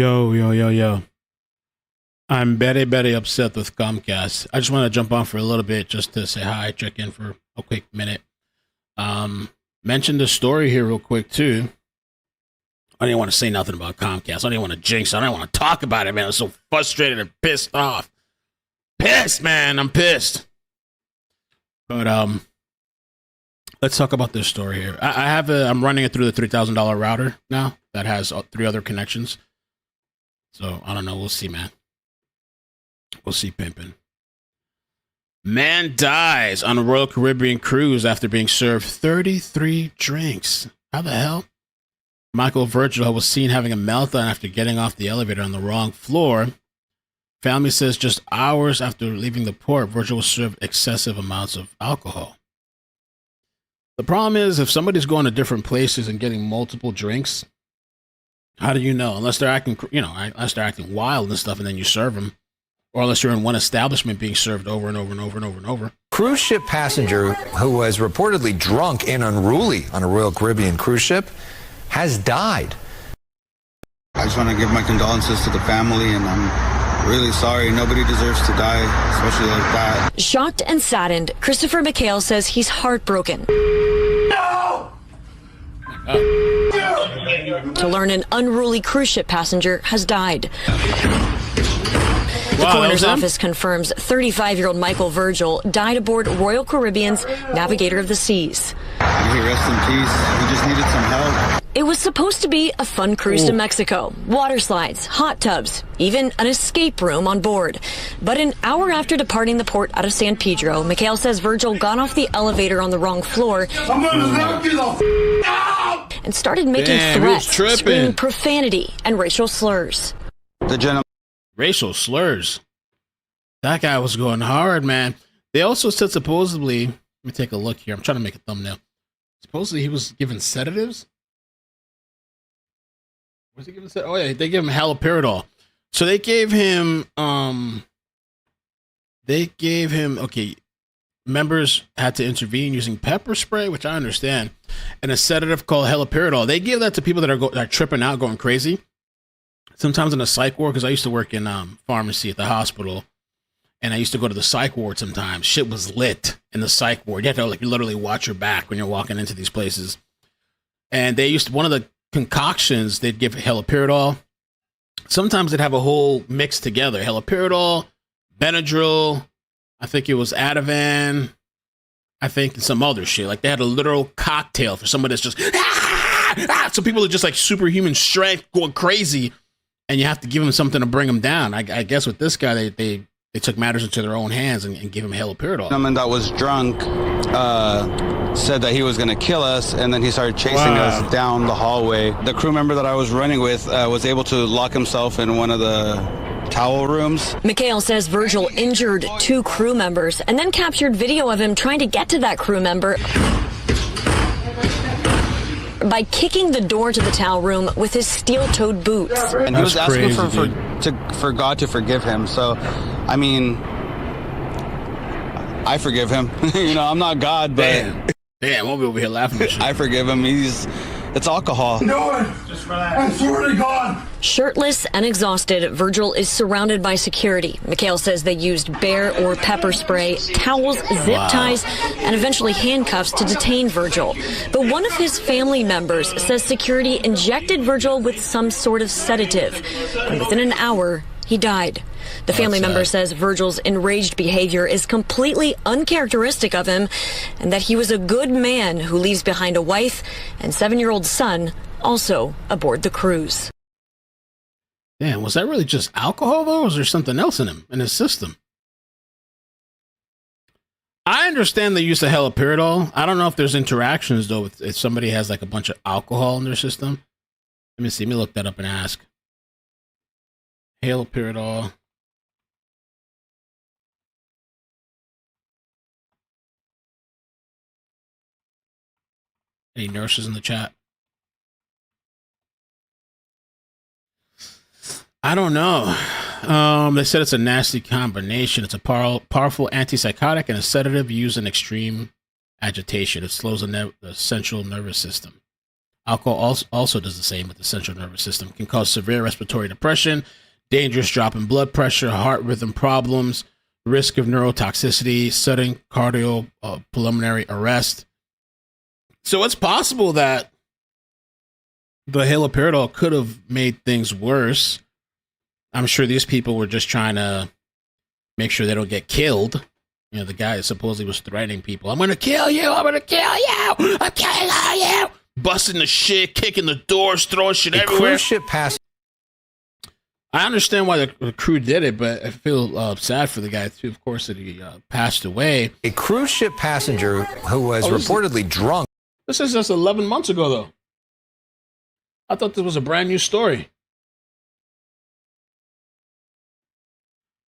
Yo, yo, yo, yo. I'm very, very upset with Comcast. I just want to jump on for a little bit just to say hi, check in for a quick minute. Mention the story here real quick, too. I didn't want to say nothing about Comcast. I didn't want to jinx it. I didn't want to talk about it, man. I'm so frustrated and pissed off. Pissed, man. I'm pissed. But, let's talk about this story here. I'm running it through the $3,000 router now that has 3 other connections. So, I don't know. We'll see, man. We'll see, pimpin'. Man dies on a Royal Caribbean cruise after being served 33 drinks. How the hell? Michael Virgil was seen having a meltdown after getting off the elevator on the wrong floor. Family says just hours after leaving the port, Virgil was served excessive amounts of alcohol. The problem is, if somebody's going to different places and getting multiple drinks, how do you know? Unless they're acting, unless they're acting wild and stuff, and then you serve them. Or unless you're in one establishment being served over and over and over and over and over. Cruise ship passenger who was reportedly drunk and unruly on a Royal Caribbean cruise ship has died. I just want to give my condolences to the family, and I'm really sorry. Nobody deserves to die, especially like that. Shocked and saddened, Christopher McHale says he's heartbroken. No! To learn an unruly cruise ship passenger has died. The coroner's office confirms 35-year-old Michael Virgil died aboard Royal Caribbean's Navigator of the Seas. May he rest in peace. He just needed some help. It was supposed to be a fun cruise to Mexico. Water slides, hot tubs, even an escape room on board. But an hour after departing the port out of San Pedro, McHale says Virgil got off the elevator on the wrong floor and started making threats, screaming profanity and racial slurs. The gentleman. Racial slurs. That guy was going hard, man. They also said supposedly, let me take a look here. I'm trying to make a thumbnail. Supposedly he was given sedatives. Was he given sedatives? Oh yeah, they gave him haloperidol. So they gave him, okay, members had to intervene using pepper spray, which I understand, and a sedative called haloperidol. They give that to people that are tripping out, going crazy. Sometimes in a psych ward, because I used to work in pharmacy at the hospital, and I used to go to the psych ward sometimes. Shit was lit in the psych ward. You had to literally watch your back when you're walking into these places. And they used to, one of the concoctions, they'd give haloperidol. Sometimes they'd have a whole mix together. Haloperidol, Benadryl, I think it was Ativan, I think, and some other shit. Like they had a literal cocktail for somebody that's just, so people are just like superhuman strength going crazy. And you have to give him something to bring him down. I guess with this guy, they took matters into their own hands and gave him haloperidol. Someone that was drunk said that he was going to kill us, and then he started chasing us down the hallway. The crew member that I was running with was able to lock himself in one of the towel rooms. McHale says Virgil injured 2 crew members and then captured video of him trying to get to that crew member by kicking the door to the towel room with his steel-toed boots. And he was asking for God to forgive him. So, I mean, I forgive him. I'm not God, but... Damn, we'll be over here laughing at shit. I forgive him. It's alcohol. No, just relax. I swear to God. Shirtless and exhausted, Virgil is surrounded by security. McHale says they used bear or pepper spray, towels, zip ties, and eventually handcuffs to detain Virgil. But one of his family members says security injected Virgil with some sort of sedative, and within an hour, he died. The family member says Virgil's enraged behavior is completely uncharacteristic of him, and that he was a good man who leaves behind a wife and 7-year-old son also aboard the cruise. Damn, was that really just alcohol, though, or was there something else in him, in his system? I understand the use of haloperidol. I don't know if there's interactions, though, if somebody has like a bunch of alcohol in their system. Let me see. Let me look that up and ask. Haloperidol. Any nurses in the chat? I don't know. They said it's a nasty combination. It's a powerful antipsychotic and a sedative used in extreme agitation. It slows the central nervous system. Alcohol also does the same with the central nervous system. Can cause severe respiratory depression, dangerous drop in blood pressure, heart rhythm problems, risk of neurotoxicity, sudden cardiopulmonary arrest. So it's possible that the haloperidol could have made things worse. I'm sure these people were just trying to make sure they don't get killed. You know, the guy supposedly was threatening people. I'm going to kill you. I'm going to kill you. I'm killing you. Busting the shit, kicking the doors, throwing shit everywhere. Cruise ship passenger. I understand why the crew did it, but I feel sad for the guy, too, of course, that he passed away. A cruise ship passenger who was reportedly drunk. This is just 11 months ago, though. I thought this was a brand new story.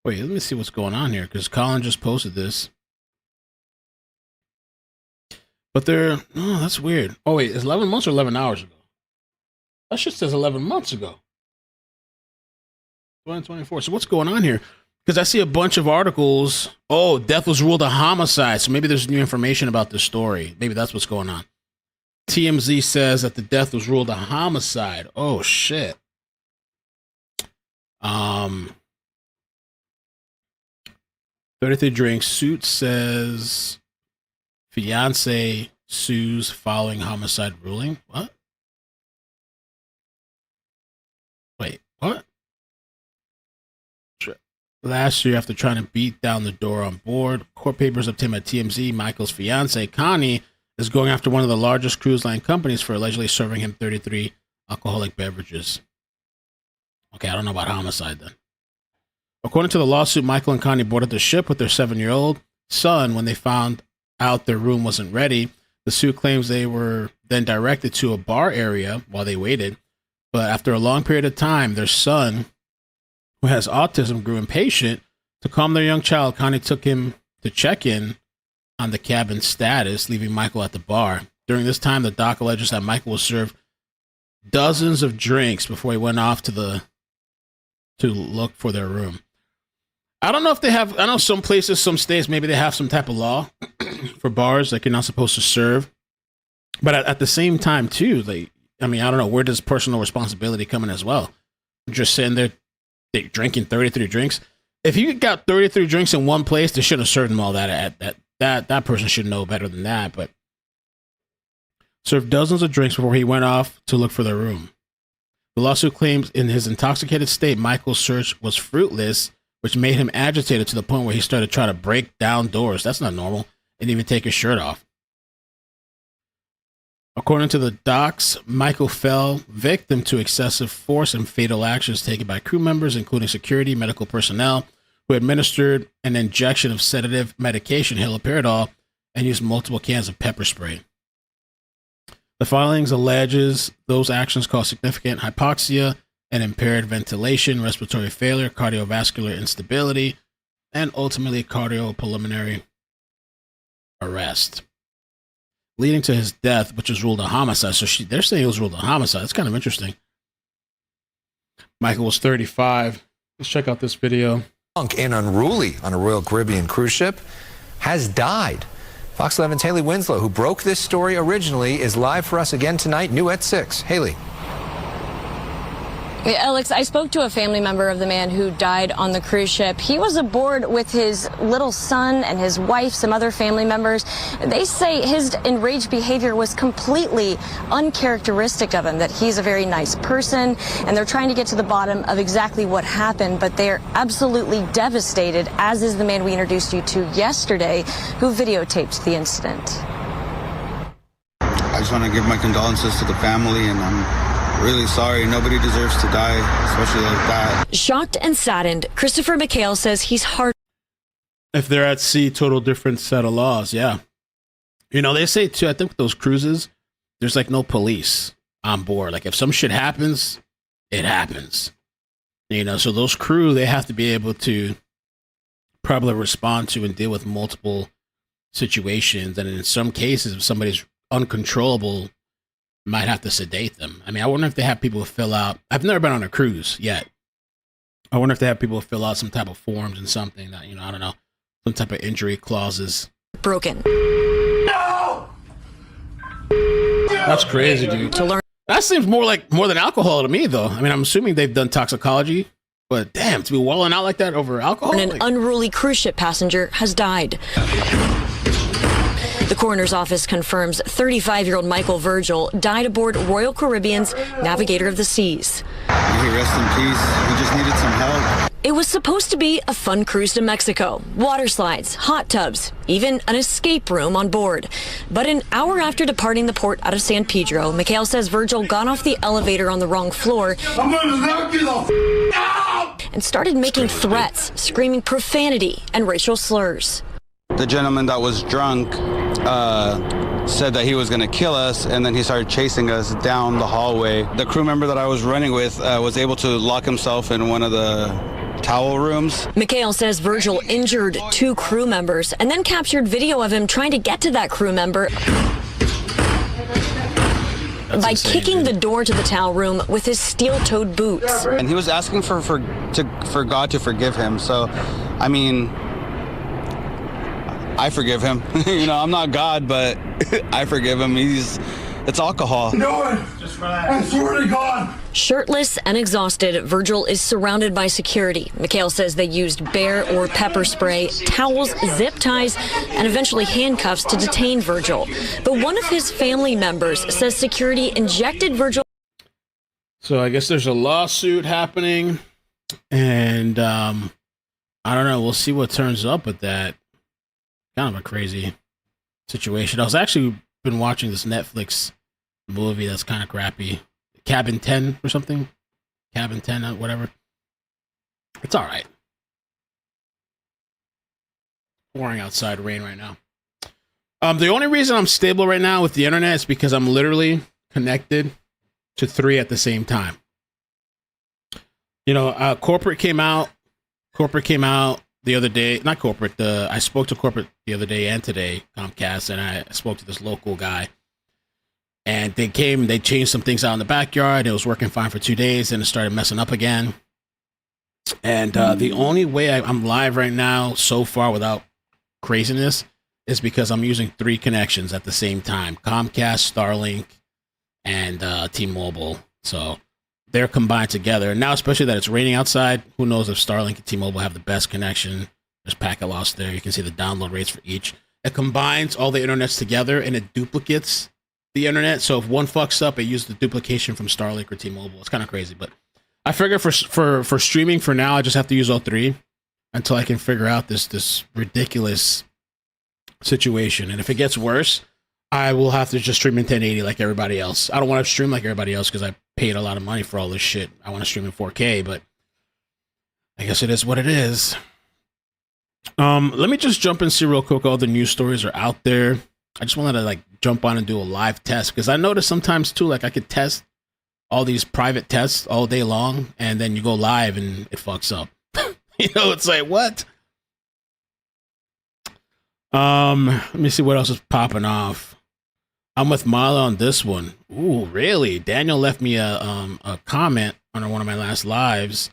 Wait, let me see what's going on here, because Colin just posted this. But oh, that's weird. Oh, wait, it's 11 months or 11 hours ago? That shit says 11 months ago. 2024. So what's going on here? Because I see a bunch of articles. Oh, death was ruled a homicide. So maybe there's new information about this story. Maybe that's what's going on. TMZ says that the death was ruled a homicide. Oh, shit. 33 drinks. Suit says fiance sues following homicide ruling. What? Wait, what? Last year, after trying to beat down the door on board, court papers obtained by TMZ, Michael's fiance, Connie, is going after one of the largest cruise line companies for allegedly serving him 33 alcoholic beverages. Okay, I don't know about homicide then. According to the lawsuit, Michael and Connie boarded the ship with their 7-year-old son when they found out their room wasn't ready. The suit claims they were then directed to a bar area while they waited. But after a long period of time, their son, who has autism, grew impatient. To calm their young child, Connie took him to check in on the cabin status, leaving Michael at the bar. During this time, the doc alleges that Michael was served dozens of drinks before he went off to look for their room. I don't know if they have, I know some places, some states, maybe they have some type of law for bars that you're not supposed to serve. But at the same time, too, I don't know, where does personal responsibility come in as well? Just sitting there drinking 33 drinks. If you got 33 drinks in one place, they shouldn't have served them all that. That person should know better than that. But served dozens of drinks before he went off to look for their room. The lawsuit claims in his intoxicated state, Michael's search was fruitless, which made him agitated to the point where he started trying to break down doors. That's not normal. And even take his shirt off. According to the docs, Michael fell victim to excessive force and fatal actions taken by crew members, including security, medical personnel, who administered an injection of sedative medication, haloperidol, and used multiple cans of pepper spray. The filings alleges those actions caused significant hypoxia and impaired ventilation, respiratory failure, cardiovascular instability, and ultimately cardiopulmonary arrest, leading to his death, which was ruled a homicide. So they're saying it was ruled a homicide. That's kind of interesting. Michael was 35. Let's check out this video. Drunk and unruly on a Royal Caribbean cruise ship has died. Fox 11's Haley Winslow, who broke this story originally, is live for us again tonight, new at 6. Haley. Alex, I spoke to a family member of the man who died on the cruise ship. He was aboard with his little son and his wife, some other family members. They say his enraged behavior was completely uncharacteristic of him, that he's a very nice person, and they're trying to get to the bottom of exactly what happened, but they're absolutely devastated, as is the man we introduced you to yesterday, who videotaped the incident. I just want to give my condolences to the family, and I'm really sorry. Nobody deserves to die, especially like that. Shocked and saddened, Christopher McHale says he's hard. If they're at sea, total different set of laws. Yeah. You know, they say too, I think with those cruises, there's like no police on board. Like if some shit happens, it happens. You know, so those crew, they have to be able to probably respond to and deal with multiple situations. And in some cases, if somebody's uncontrollable, might have to sedate them. I mean, I wonder if they have people fill out. I've never been on a cruise yet. I wonder if they have people fill out some type of forms and something that, you know, I don't know, some type of injury clauses. Broken. No! That's crazy, dude. To learn. That seems more than alcohol to me, though. I mean, I'm assuming they've done toxicology, but damn, to be walling out like that over alcohol. And an unruly cruise ship passenger has died. The coroner's office confirms 35-year-old Michael Virgil died aboard Royal Caribbean's Navigator of the Seas. May he rest in peace. He just needed some help. It was supposed to be a fun cruise to Mexico, water slides, hot tubs, even an escape room on board. But an hour after departing the port out of San Pedro, Mikhail says Virgil got off the elevator on the wrong floor I'm gonna knock you the out! and started making threats, screaming profanity and racial slurs. The gentleman that was drunk said that he was going to kill us, and then he started chasing us down the hallway. The crew member that I was running with was able to lock himself in one of the towel rooms. Mikhail says Virgil injured 2 crew members and then captured video of him trying to get to that crew member by insane, kicking the door to the towel room with his steel-toed boots. And he was asking for God to forgive him. So, I mean, I forgive him. You know, I'm not God, but I forgive him. It's alcohol. Do it! Just relax. I swear to God! Shirtless and exhausted, Virgil is surrounded by security. Mikhail says they used bear or pepper spray, towels, zip ties, and eventually handcuffs to detain Virgil. But one of his family members says security injected Virgil. So I guess there's a lawsuit happening, and I don't know. We'll see what turns up with that. Kind of a crazy situation. I was actually been watching this Netflix movie that's kind of crappy. Cabin 10 or something. Cabin 10, whatever. It's all right. Pouring outside rain right now. The only reason I'm stable right now with the internet is because I'm literally connected to 3 at the same time. You know, corporate came out the other day. Not corporate. I spoke to corporate the other day and today, Comcast, and I spoke to this local guy. And they changed some things out in the backyard. It was working fine for 2 days, and it started messing up again. And the only way I'm live right now so far without craziness is because I'm using 3 connections at the same time: Comcast, Starlink, and T-Mobile. So they're combined together. And now, especially that it's raining outside, who knows if Starlink and T-Mobile have the best connection. There's packet loss there. You can see the download rates for each. It combines all the internets together, and it duplicates the internet. So if one fucks up, it uses the duplication from Starlink or T-Mobile. It's kind of crazy, but I figure for streaming for now, I just have to use all 3 until I can figure out this ridiculous situation. And if it gets worse, I will have to just stream in 1080 like everybody else. I don't want to stream like everybody else because I paid a lot of money for all this shit. I want to stream in 4K, but I guess it is what it is. Let me just jump and see real quick. All the news stories are out there. I just wanted to jump on and do a live test because I noticed sometimes too, I could test all these private tests all day long, and then you go live and it fucks up. It's like, what? Let me see what else is popping off. I'm with Mala on this one. Ooh, really? Daniel left me a comment on one of my last lives.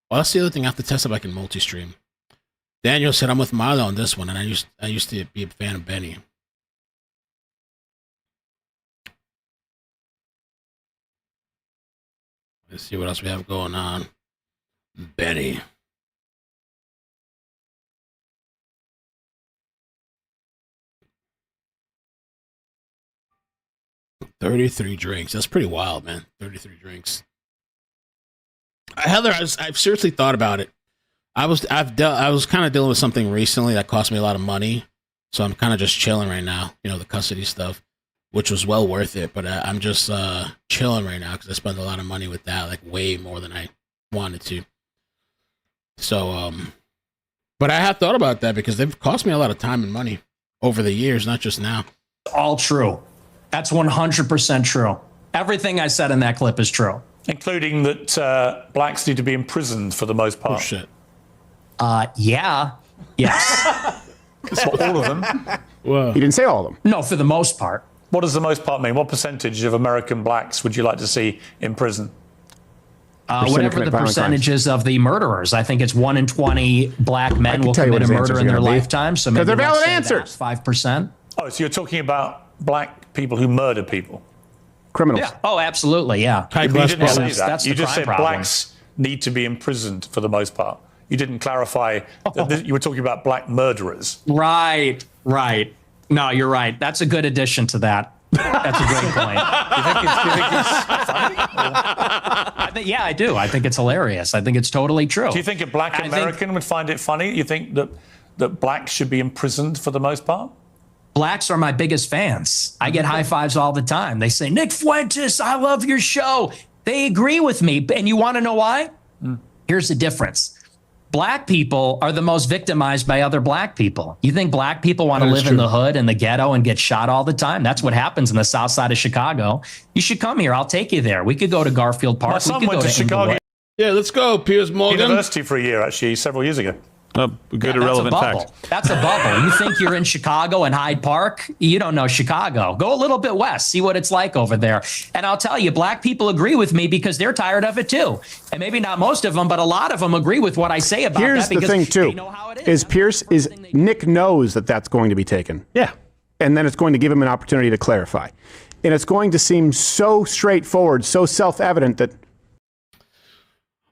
Well, that's the other thing. I have to test if I can multi-stream. Daniel said, I'm with Mala on this one, and I used to be a fan of Benny. Let's see what else we have going on. Benny. $33 drinks. That's pretty wild, man. 33 drinks. Heather, I've seriously thought about it. I was kind of dealing with something recently that cost me a lot of money, so I'm kind of just chilling right now. The custody stuff, which was well worth it. But I'm just chilling right now because I spent a lot of money with that, way more than I wanted to. So, but I have thought about that because they've cost me a lot of time and money over the years, not just now. All true. That's 100% true. Everything I said in that clip is true. Including that blacks need to be imprisoned for the most part. Oh, shit. Yeah. Yes. It's not all of them. Whoa. He didn't say all of them. No, for the most part. What does the most part mean? What percentage of American blacks would you like to see in prison? Whatever the percentages of the murderers. I think it's 1 in 20 black men will commit a murder in their lifetime. So maybe they're valid answers. 5%. Oh, so you're talking about black people who murder people? criminals. Yeah. Oh, absolutely. Yeah. You didn't say that. That's You the just crime said problem. blacks need to be imprisoned for the most part. You didn't clarify that you were talking about black murderers. Right. No, you're right. That's a good addition to that. That's a great point. You think it's funny? Yeah, I do. I think it's hilarious. I think it's totally true. Do you think a black American would find it funny? You think that blacks should be imprisoned for the most part? Blacks are my biggest fans. I get high fives all the time. They say, Nick Fuentes, I love your show. They agree with me. And you want to know why? Here's the difference. Black people are the most victimized by other black people. You think black people want to live in the hood and the ghetto and get shot all the time? That's what happens in the south side of Chicago. You should come here. I'll take you there. We could go to Garfield Park. My son we could went go to Chicago Inglewood. Yeah, let's go, Piers Morgan. University for a year, actually, several years ago. Good irrelevant fact. That's a bubble. You think you're in Chicago and Hyde Park? You don't know Chicago. Go a little bit west. See what it's like over there. And I'll tell you, black people agree with me because they're tired of it too. And maybe not most of them, but a lot of them agree with what I say about Here's that the because thing, too, they know how it is. Nick knows that that's going to be taken. Yeah. And then it's going to give him an opportunity to clarify. And it's going to seem so straightforward, so self-evident that...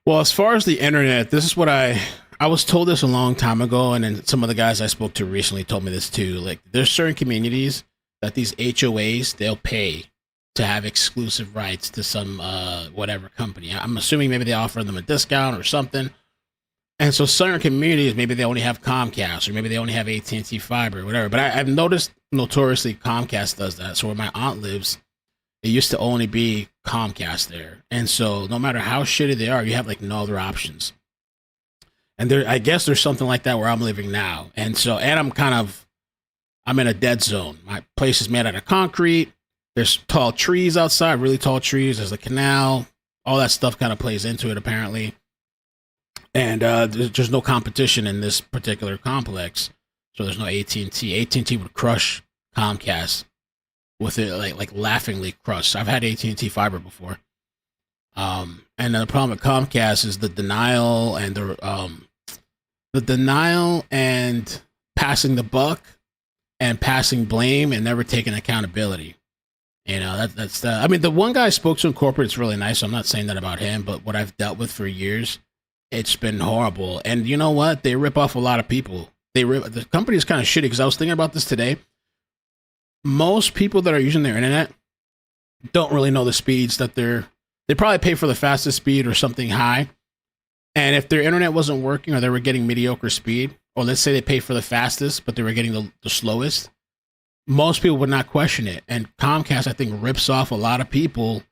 Well, as far as the internet, this is what I was told this a long time ago, and then some of the guys I spoke to recently told me this too. Like, there's certain communities that these HOAs, they'll pay to have exclusive rights to some whatever company. I'm assuming maybe they offer them a discount or something. And so certain communities, maybe they only have Comcast, or maybe they only have AT&T fiber or whatever. But I've noticed notoriously Comcast does that. So where my aunt lives, it used to only be Comcast there. And so no matter how shitty they are, you have like no other options. And I guess there's something like that where I'm living now. And so, and I'm in a dead zone. My place is made out of concrete. There's tall trees outside, really tall trees. There's a canal. All that stuff kind of plays into it, apparently. And there's no competition in this particular complex. So there's no AT&T. AT&T would crush Comcast with it, like laughingly crush. I've had AT&T fiber before. And the problem with Comcast is the denial and passing the buck and passing blame and never taking accountability. You know, that's I mean, the one guy I spoke to in corporate is really nice. So I'm not saying that about him, but what I've dealt with for years, it's been horrible. And you know what? They rip off a lot of people. The company is kind of shitty because I was thinking about this today. Most people that are using their internet don't really know the speeds that they probably pay for the fastest speed or something high. And if their internet wasn't working or they were getting mediocre speed, or let's say they pay for the fastest, but they were getting the slowest, most people would not question it. And Comcast, I think, rips off a lot of people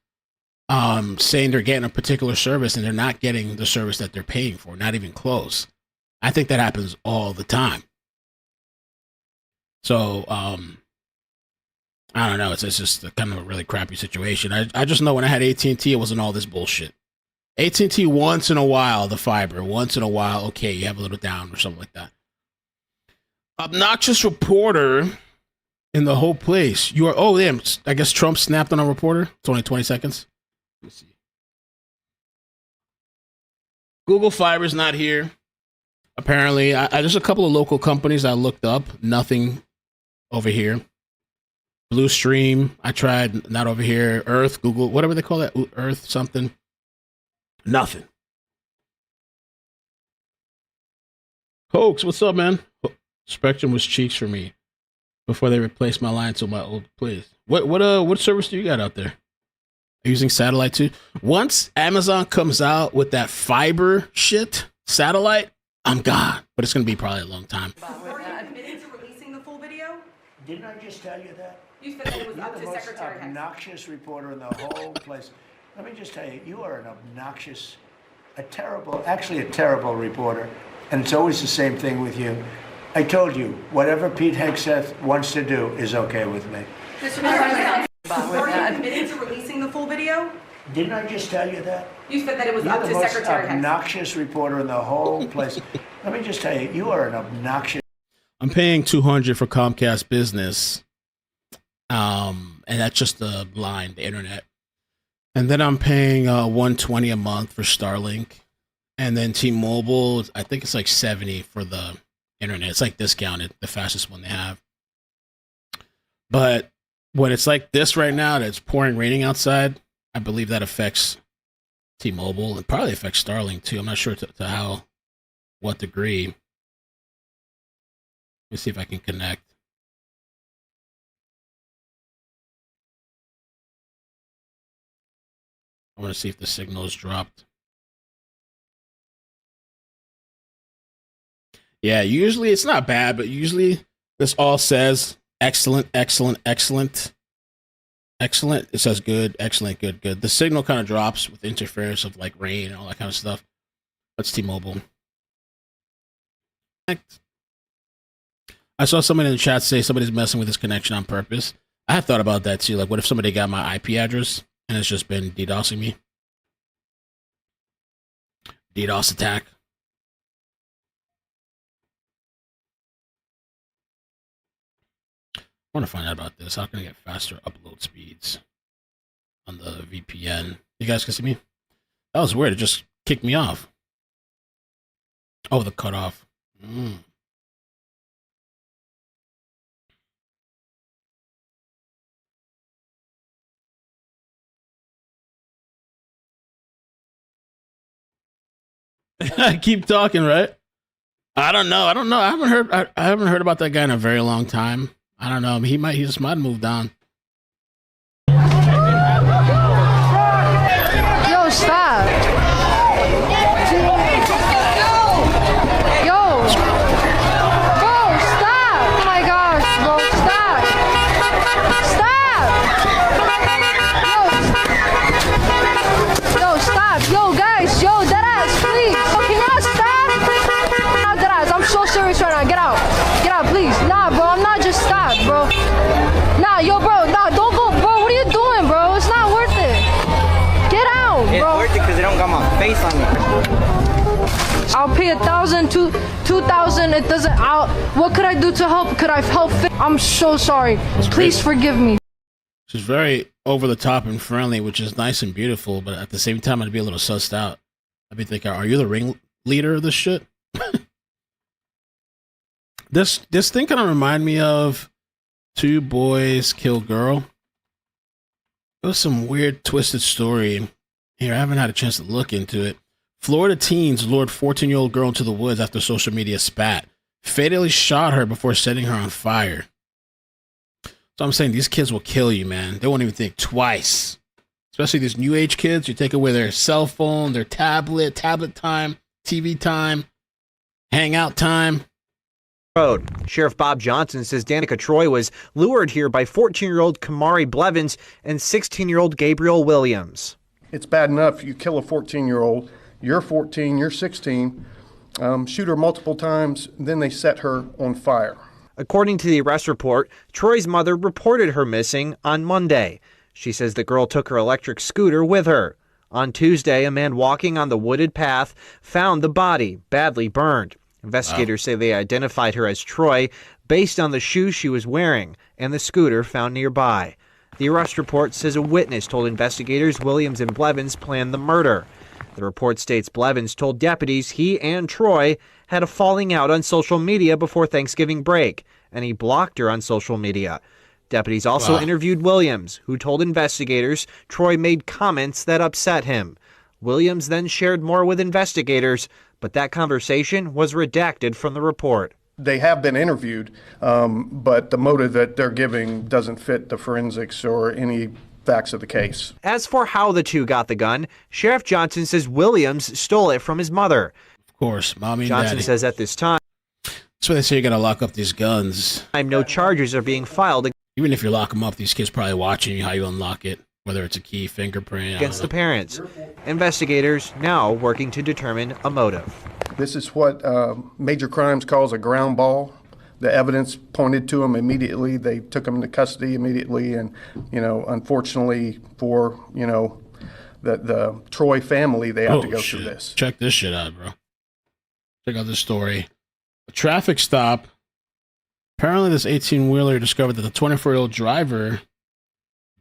saying they're getting a particular service and they're not getting the service that they're paying for, not even close. I think that happens all the time. So, I don't know. It's just kind of a really crappy situation. I just know when I had AT&T, it wasn't all this bullshit. AT&T once in a while, the fiber, once in a while, okay, you have a little down or something like that. Obnoxious reporter in the whole place. You are, oh, damn, I guess Trump snapped on a reporter. It's only 20 seconds. Let me see. Google Fiber's not here. Apparently, there's a couple of local companies I looked up. Nothing over here. Blue Stream, I tried, not over here. Earth, Google, whatever they call that, Earth something. Nothing. Hoax, what's up, man? Spectrum was cheeks for me before they replaced my line to my old place. What service do you got out there? Are you using satellite too? Once Amazon comes out with that fiber shit, satellite, I'm gone. But it's gonna be probably a long time. Are you admitting to releasing the full video? Didn't I just tell you that? You said it was up to Secretary Haynes. Obnoxious reporter in the whole place. Let me just tell you, you are an obnoxious, a terrible reporter. And it's always the same thing with you. I told you, whatever Pete Hegseth wants to do is okay with me. Mr. President, are you admitting to releasing the full video? Didn't I just tell you that? You said that it was You're up the to most Secretary Haynes. obnoxious reporter in the whole place. Let me just tell you, you are an obnoxious. I'm paying $200 for Comcast Business. And that's just the line, the internet. And then I'm paying $120 a month for Starlink. And then T-Mobile, I think it's like $70 for the internet. It's like discounted, the fastest one they have. But when it's like this right now, that it's pouring raining outside, I believe that affects T-Mobile. It probably affects Starlink too. I'm not sure to what degree. Let me see if I can connect. I want to see if the signal is dropped. Yeah, usually it's not bad, but usually this all says excellent, excellent, excellent, excellent. It says good, excellent, good, good. The signal kind of drops with interference of like rain and all that kind of stuff. That's T-Mobile. I saw somebody in the chat say somebody's messing with his connection on purpose. I had thought about that too. Like, what if somebody got my IP address and it's just been DDoSing me? DDoS attack. I want to find out about this. How can I get faster upload speeds on the VPN? You guys can see me? That was weird. It just kicked me off. Oh, the cutoff. I keep talking, right? I don't know. I haven't heard about that guy in a very long time. I don't know. He just might have moved on. Yo, stop. Yo. Bro, stop. Oh my gosh, bro, stop. Stop. Yo, stop. Yo, guys. Yo, deadass, please. Oh, can y'all stop? Not deadass. I'm so serious right now. Get out. Get out, please. Nah, bro. I'm not just stop, bro. Nah, yo, bro. Nah, don't go, bro. What are you doing, bro? It's not worth it. Get out, bro. It's worth it because they don't got my face on me. I'll pay 1,000, 2,000. It doesn't. What could I do to help? Could I help? I'm so sorry. Please forgive me. She's very over the top and friendly, which is nice and beautiful, but at the same time, I'd be a little sussed out. I'd be thinking, are you the ringleader of this shit? This thing kind of remind me of Two Boys Kill Girl. It was some weird, twisted story. Here, I haven't had a chance to look into it. Florida teens lured 14-year-old girl into the woods after social media spat. Fatally shot her before setting her on fire. So I'm saying these kids will kill you, man. They won't even think twice. Especially these new age kids. You take away their cell phone, their tablet time, TV time, hangout time. Road. Sheriff Bob Johnson says Danica Troy was lured here by 14-year-old Kamari Blevins and 16-year-old Gabriel Williams. It's bad enough you kill a 14-year-old, you're 14, you're 16, shoot her multiple times, then they set her on fire. According to the arrest report, Troy's mother reported her missing on Monday. She says the girl took her electric scooter with her. On Tuesday, a man walking on the wooded path found the body, badly burned. Investigators say they identified her as Troy based on the shoes she was wearing and the scooter found nearby. The arrest report says a witness told investigators Williams and Blevins planned the murder. The report states Blevins told deputies he and Troy had a falling out on social media before Thanksgiving break, and he blocked her on social media. Deputies also interviewed Williams, who told investigators Troy made comments that upset him. Williams then shared more with investigators, but that conversation was redacted from the report. They have been interviewed, but the motive that they're giving doesn't fit the forensics or any facts of the case. As for how the two got the gun, Sheriff Johnson says Williams stole it from his mother. Of course, mommy and Johnson daddy. says at this time, that's why they say you gotta lock up these guns. No charges are being filed. Even if you lock them up, these kids probably watching you how you unlock it, whether it's a key, fingerprint. Against the parents. Investigators now working to determine a motive. This is what Major Crimes calls a ground ball. The evidence pointed to them immediately. They took them into custody immediately. And, unfortunately for, the Troy family, they have to go through this. Check this shit out, bro. Check out this story. A traffic stop. Apparently, this 18-wheeler discovered that the 24-year-old driver,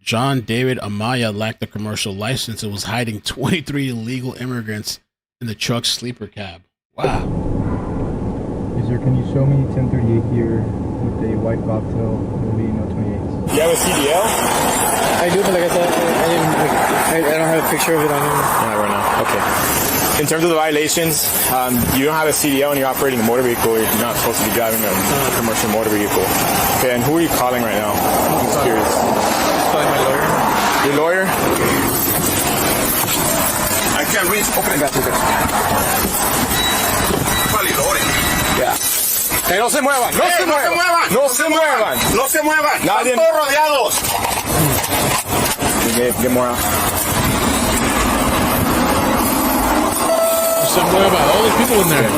John David Amaya, lacked a commercial license and was hiding 23 illegal immigrants in the truck's sleeper cab. Wow. Can you show me 1038 here with a white bobtail, maybe no 28s? You have a CDL? I do, but like I said, I don't have a picture of it on me. Not right now. Okay. In terms of the violations, you don't have a CDL and you're operating a motor vehicle. You're not supposed to be driving a commercial motor vehicle. Okay, and who are you calling right now? I'm just curious. Calling my lawyer. Your lawyer? I can't reach. Open it. Yeah. No se muevan, no se muevan, no se muevan, no se muevan. Nadie. Están todos rodeados. Get more out. Se mueva. All these people in there.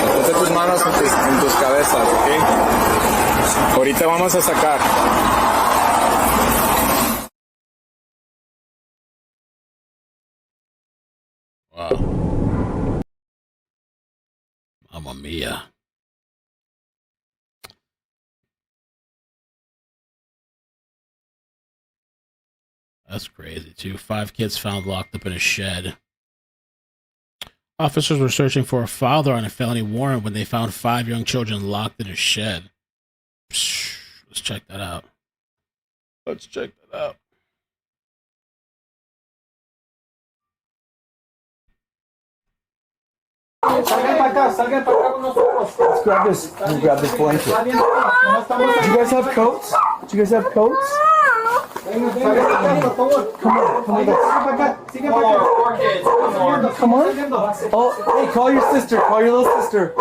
Pon tus manos en tus cabezas, ¿ok? Ahorita vamos a sacar. Wow. Mamma mia. That's crazy, too. 5 kids found locked up in a shed. Officers were searching for a father on a felony warrant when they found 5 young children locked in a shed. Psh, let's check that out. Let's check that out. Let's grab this. Let's grab this blanket. Do you guys have coats? Do you guys have coats? Come on, come on. Oh, hey, call your sister. Call your little sister.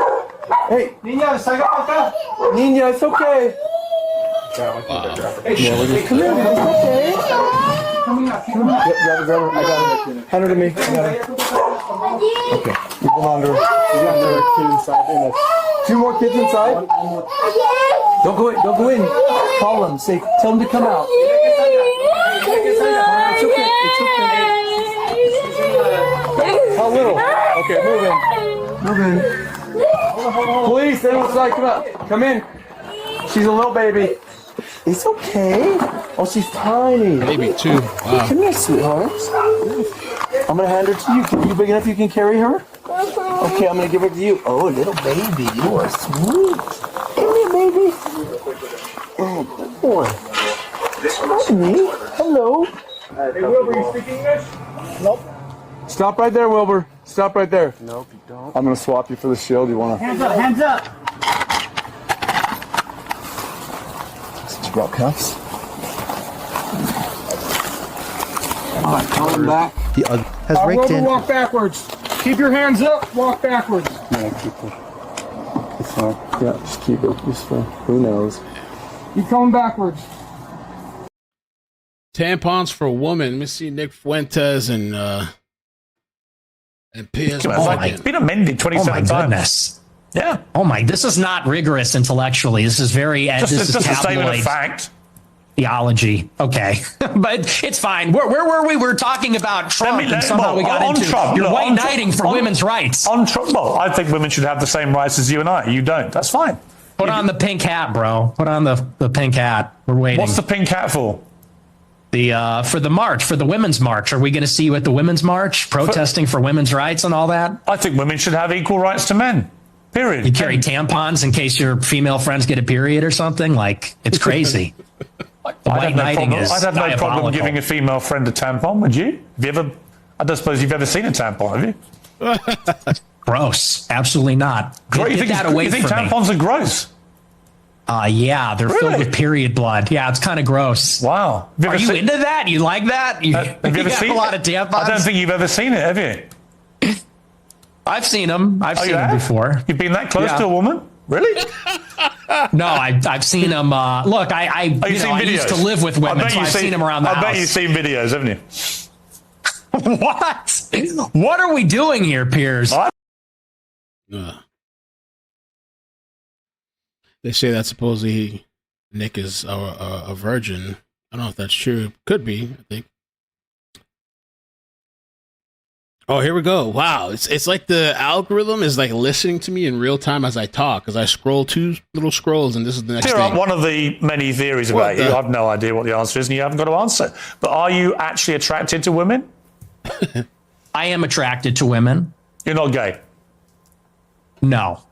Hey, Niña, it's okay. Hey, yeah, come here. It's okay. Come here. Grab her. I got it. Hand her to me. I got it. Okay. You belong to her. You got another kid inside. 2 more kids inside. Don't go in. Don't go in. Call them. Say, tell them to come out. It's okay. It's okay. How little? Okay, move in. Move in. Please, stay inside. Come out. Come in. She's a little baby. It's okay. Oh, she's tiny. Baby too. Wow. Come here, sweetheart. I'm gonna hand her to you. Are you big enough you can carry her? Okay, I'm gonna give her to you. Oh, little baby, you are sweet. Come here, baby. Oh, good boy. Hi, me. Hello. Hey, Wilbur, you speak English? Nope. Stop right there, Wilbur. Stop right there. Nope, you don't. I'm gonna swap you for the shield. You wanna? Hands up, hands up. Did you brought cuffs? All right, call him back. Has Wilbur, walk backwards. Keep your hands up. Walk backwards. Yeah, keep it. It's fine. Yeah, just keep it. It's fine. Who knows? Keep going backwards. Tampons for women. Let me see Nick Fuentes and Piers Morgan. It's been amended 27 times. Goodness. Yeah. Oh my, this is not rigorous intellectually. This is very Just this is a statement of tabloid fact. theology. Okay. But it's fine. Where were we? We're talking about Trump and somehow we got into Trump, you're white knighting for women's rights. On Trump, well, I think women should have the same rights as you and I. You don't. That's fine. Put on the pink hat, bro. Put on the pink hat. We're waiting. What's the pink hat for? For the march, for the women's march. Are we going to see you at the women's march protesting for women's rights and all that? I think women should have equal rights to men. Period. You carry tampons in case your female friends get a period or something? Like, it's crazy. I'd have no problem giving a female friend a tampon, would you? Have you ever? I don't suppose you've ever seen a tampon, have you? Gross. Absolutely not. Get that away you think from tampons me. are gross? Yeah, they're filled with period blood. Yeah, it's kind of gross. Wow. Are you into that? You like that? You, have you ever seen a lot of tampons? I don't think you've ever seen it, have you? I've seen them. I've seen them before. You've been that close to a woman? Really? No, I've seen them. Look, I used to live with women, so I've seen them around the house. I bet you've seen videos, haven't you? What? What are we doing here, Piers? They say that supposedly Nick is a virgin. I don't know if that's true. Could be, I think. Oh, here we go. Wow. It's like the algorithm is like listening to me in real time as I talk, because I scroll 2 little scrolls and this is the next thing. One of the many theories about you, I have no idea what the answer is and you haven't got to answer. But are you actually attracted to women? I am attracted to women. You're not gay? No.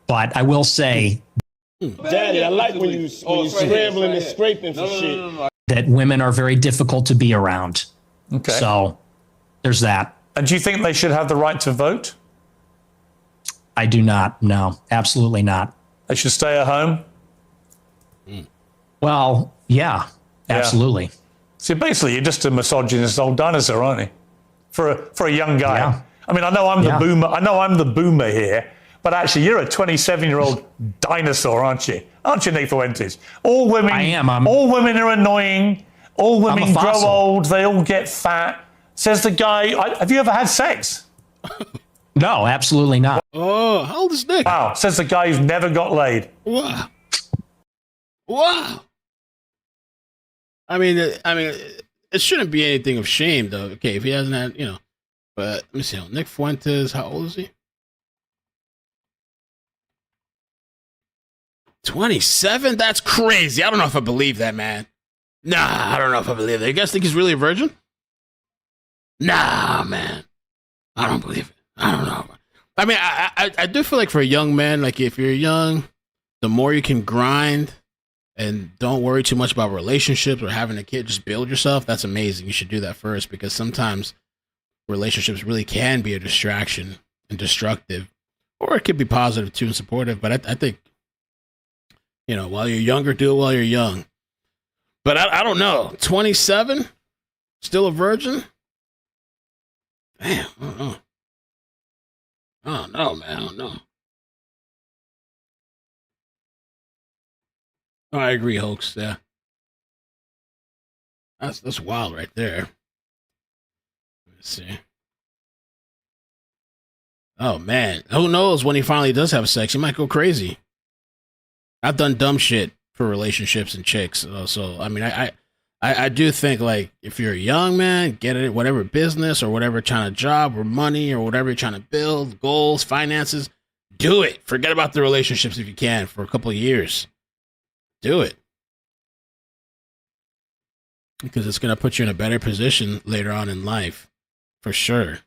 But I will say Daddy, I like when you scrambling and scraping for shit. That women are very difficult to be around. Okay. So there's that. And do you think they should have the right to vote? I do not. No, absolutely not. They should stay at home? Well, yeah, absolutely. See, basically, you're just a misogynist old dinosaur, aren't you? For a young guy. Yeah. I mean, I know I'm the boomer. I know I'm the boomer here, but actually, you're a 27-year-old dinosaur, aren't you? Aren't you, Nick Fuentes? All women. I am. All women are annoying. All women grow fossil. old. They all get fat. Says the guy. Have you ever had sex? No, absolutely not. Oh, how old is Nick? Wow. Says the guy who's never got laid. Wow. Wow. I mean, it shouldn't be anything of shame, though. Okay, if he hasn't had, But let me see. Nick Fuentes, how old is he? 27? That's crazy. I don't know if I believe that, man. Nah, I don't know if I believe that. You guys think he's really a virgin? Nah, man. I don't believe it. I don't know. I mean, I do feel like for a young man, like if you're young, the more you can grind and don't worry too much about relationships or having a kid, just build yourself. That's amazing. You should do that first, because sometimes relationships really can be a distraction and destructive, or it could be positive too and supportive. But I think, while you're younger, do it while you're young. But I don't know. 27? Still a virgin? Damn, I don't know. I don't know, man. I don't know. Oh, I agree, Hoax. Yeah. That's wild right there. Let's see. Oh, man. Who knows when he finally does have sex? He might go crazy. I've done dumb shit for relationships and chicks. So I mean, I do think, like, if you're a young man, get it, whatever business or whatever kind of job or money or whatever you're trying to build, goals, finances, do it. Forget about the relationships if you can for a couple of years. Do it. Because it's going to put you in a better position later on in life, for sure.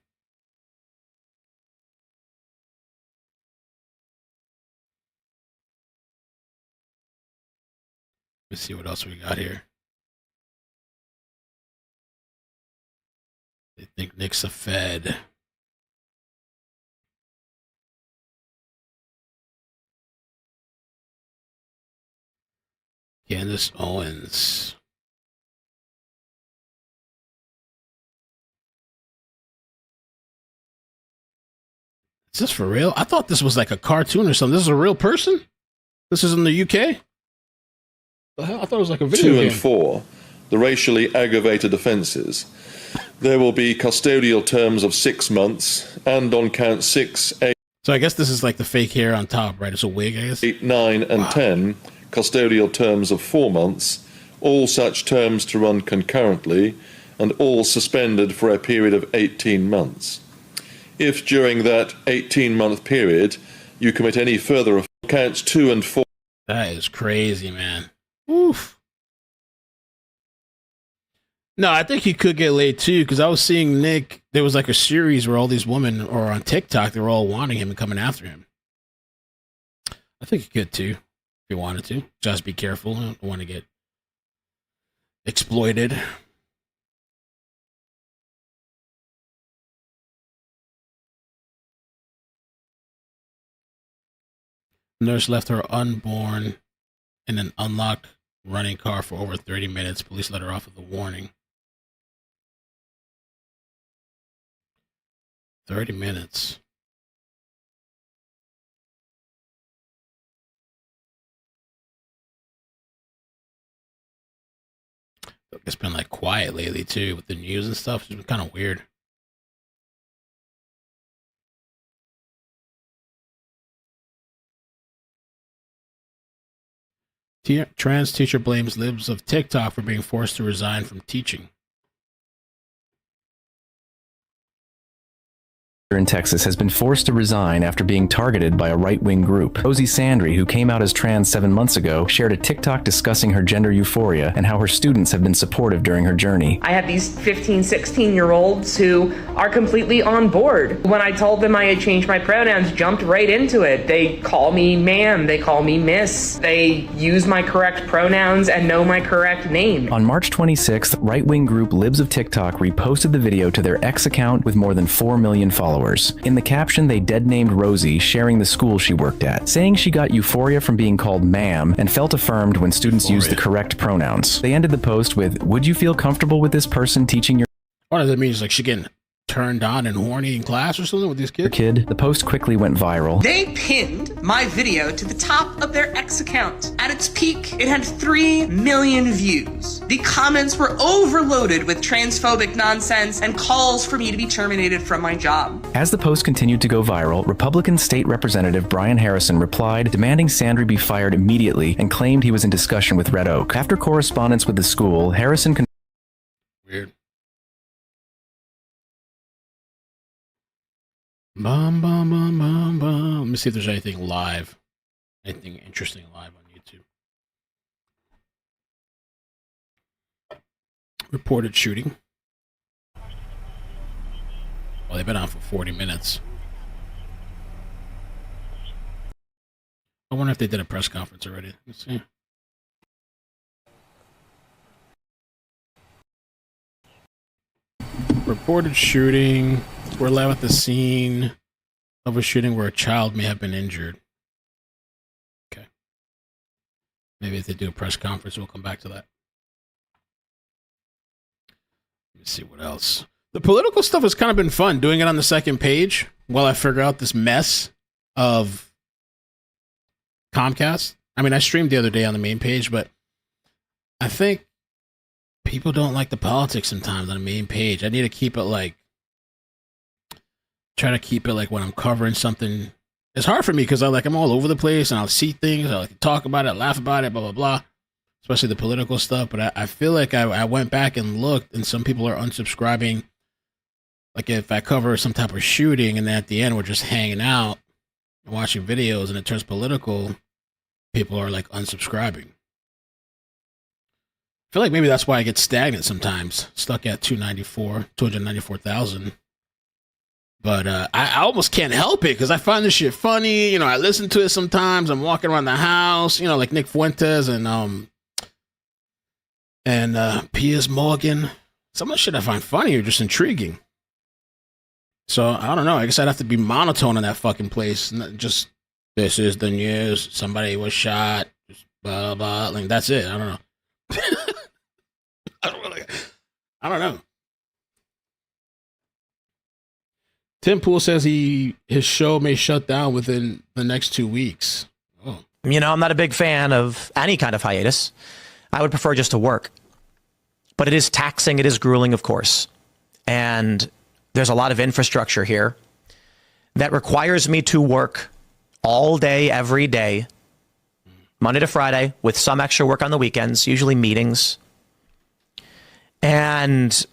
Let's see what else we got here. They think Nick's a Fed. Candace Owens. Is this for real? I thought this was like a cartoon or something. This is a real person? This is in the UK? The hell? I thought it was like a video 2 game. and 4, the racially aggravated offences. There will be custodial terms of 6 months, and on count 6, 8, So I guess this is like the fake hair on top, right? It's a wig, I guess. 8, 9, and 10, custodial terms of 4 months, all such terms to run concurrently, and all suspended for a period of 18 months. If during that 18-month period you commit any further offence, counts 2 and 4. That is crazy, man. Oof. No, I think he could get laid too, because I was seeing Nick. There was like a series where all these women, or on TikTok, they were all wanting him and coming after him. I think he could too, if he wanted to. Just be careful. I don't want to get exploited. Nurse left her unborn in an unlocked running car for over 30 minutes. Police let her off with a warning. 30 minutes. It's been like quiet lately too with the news and stuff. It's been kind of weird. Trans teacher blames libs of TikTok for being forced to resign from teaching. in Texas has been forced to resign after being targeted by a right-wing group. Rosie Sandry, who came out as trans 7 months ago, shared a TikTok discussing her gender euphoria and how her students have been supportive during her journey. I have these 15, 16-year-olds who are completely on board. When I told them I had changed my pronouns, jumped right into it. They call me ma'am, they call me miss. They use my correct pronouns and know my correct name. On March 26th, right-wing group Libs of TikTok reposted the video to their X account with more than 4 million followers. In the caption, they dead-named Rosie, sharing the school she worked at, saying she got euphoria from being called ma'am and felt affirmed when students used the correct pronouns. They ended the post with, "Would you feel comfortable with this person teaching your..." What does that mean? Like she getting turned on and horny in class or something with these kids? Kid. The post quickly went viral. They pinned my video to the top of their X account. At its peak, it had 3 million views. The comments were overloaded with transphobic nonsense and calls for me to be terminated from my job. As the post continued to go viral, Republican State Representative Brian Harrison replied, demanding Sandry be fired immediately, and claimed he was in discussion with Red Oak. After correspondence with the school, Harrison Weird. Bum, bum, bum, bum, bum. Let me see if there's anything live. Anything interesting live on YouTube. Reported shooting. Well, they've been on for 40 minutes. I wonder if they did a press conference already. Let's see. Reported shooting. We're live at the scene of a shooting where a child may have been injured. Okay. Maybe if they do a press conference, we'll come back to that. Let me see what else. The political stuff has kind of been fun, doing it on the second page while I figure out this mess of Comcast. I mean, I streamed the other day on the main page, but I think people don't like the politics sometimes on the main page. I need to keep it like, try to keep it like when I'm covering something. It's hard for me because I'm all over the place and I'll see things, I like to talk about it, laugh about it, blah, blah, blah. Especially the political stuff. But I feel like I went back and looked, and some people are unsubscribing. Like if I cover some type of shooting and then at the end we're just hanging out and watching videos and it turns political, people are like unsubscribing. I feel like maybe that's why I get stagnant sometimes, stuck at 294,000. But I almost can't help it because I find this shit funny. You know, I listen to it sometimes. I'm walking around the house, you know, like Nick Fuentes and Piers Morgan. Some of the shit I find funny or just intriguing. So I don't know. I guess I'd have to be monotone in that fucking place. Just, this is the news. Somebody was shot. Just blah, blah. Like, that's it. I don't know. I don't know. Tim Pool says his show may shut down within the next 2 weeks. Oh. You know, I'm not a big fan of any kind of hiatus. I would prefer just to work. But it is taxing. It is grueling, of course. And there's a lot of infrastructure here that requires me to work all day, every day, Monday to Friday, with some extra work on the weekends, usually meetings. And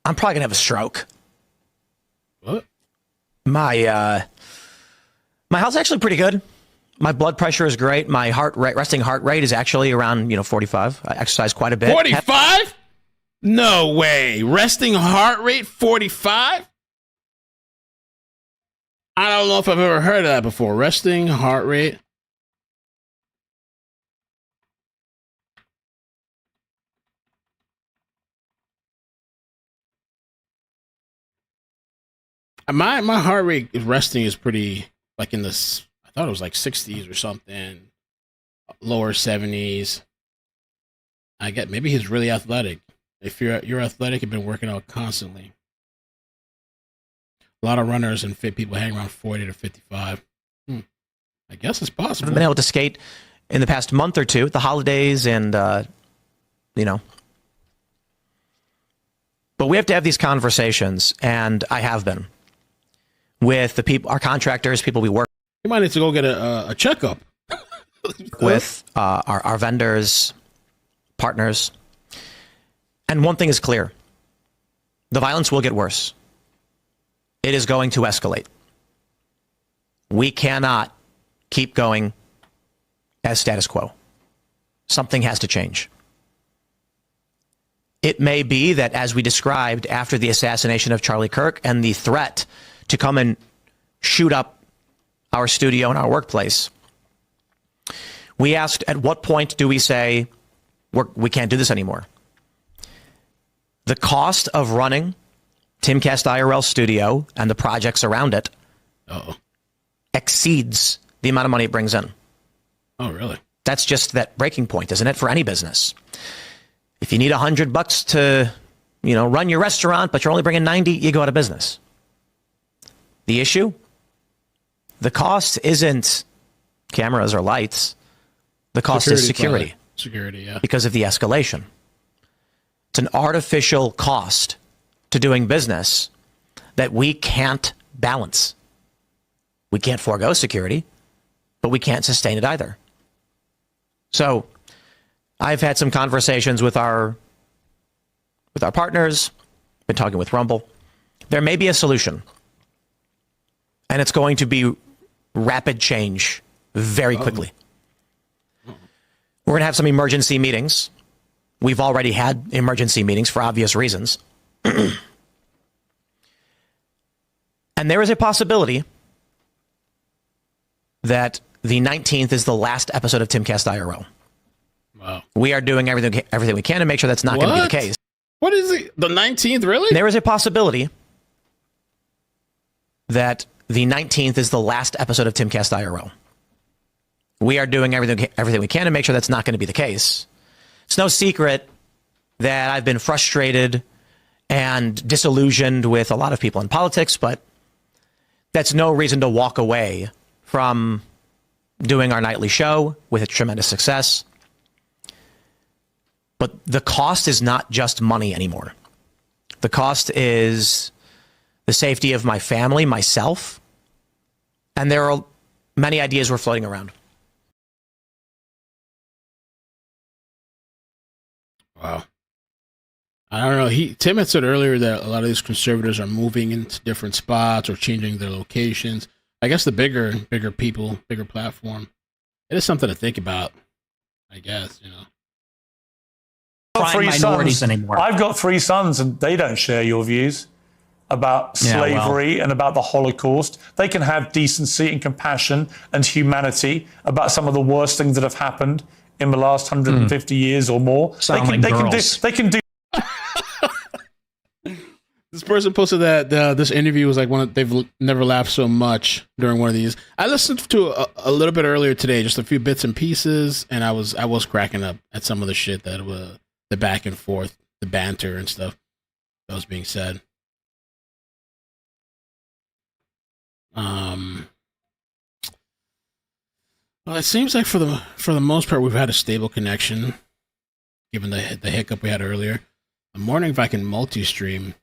I'm probably going to have a stroke. What? My health's actually pretty good. My blood pressure is great. My resting heart rate is actually around, 45. I exercise quite a bit. 45? No way. Resting heart rate 45? I don't know if I've ever heard of that before. Resting heart rate. My heart rate resting is pretty like in this. I thought it was like 60s or something, lower 70s. I get maybe he's really athletic. If you're athletic, you've been working out constantly. A lot of runners and fit people hang around 40 to 55. I guess it's possible. I've been able to skate in the past month or two, the holidays, and But we have to have these conversations, and I have been. With the people, our contractors, people we work. You might need to go get a checkup. With our vendors, partners. And one thing is clear. The violence will get worse. it is going to escalate. We cannot keep going as status quo. Something has to change. It may be that, as we described after the assassination of Charlie Kirk and the threat to come and shoot up our studio and our workplace, we asked, at what point do we say we can't do this anymore? The cost of running Timcast IRL Studio and the projects around it exceeds the amount of money it brings in. Oh, really? That's just that breaking point, isn't it, for any business? If you need $100 to, run your restaurant, but you're only bringing 90, you go out of business. The issue? The cost isn't cameras or lights. The cost is security. Probably. Security, yeah. Because of the escalation. It's an artificial cost to doing business that we can't balance. We can't forego security, but we can't sustain it either. So I've had some conversations with our partners, been talking with Rumble. There may be a solution, and it's going to be rapid change very quickly. We're going to have some emergency meetings. We've already had emergency meetings for obvious reasons. And there is a possibility that the 19th is the last episode of Timcast IRL. Wow. We are doing everything we can to make sure that's not going to be the case. What is it? The 19th, really? There is a possibility that the 19th is the last episode of Timcast IRL. We are doing everything we can to make sure that's not going to be the case. It's no secret that I've been frustrated and disillusioned with a lot of people in politics, but that's no reason to walk away from doing our nightly show with a tremendous success. But the cost is not just money anymore. The cost is the safety of my family, myself, and there are many ideas we're floating around. Wow. I don't know. Tim had said earlier that a lot of these conservatives are moving into different spots or changing their locations. I guess the bigger people, bigger platform. It is something to think about, I guess, Anymore. I've got 3 sons, and they don't share your views about slavery and about the Holocaust. They can have decency and compassion and humanity about some of the worst things that have happened in the last 150 years or more. They can do. This person posted that this interview was like they've never laughed so much during one of these. I listened to a little bit earlier today, just a few bits and pieces, and I was cracking up at some of the shit that was the back and forth, the banter and stuff that was being said. Well, it seems like for the most part we've had a stable connection, given the hiccup we had earlier. I'm wondering if I can multi-stream.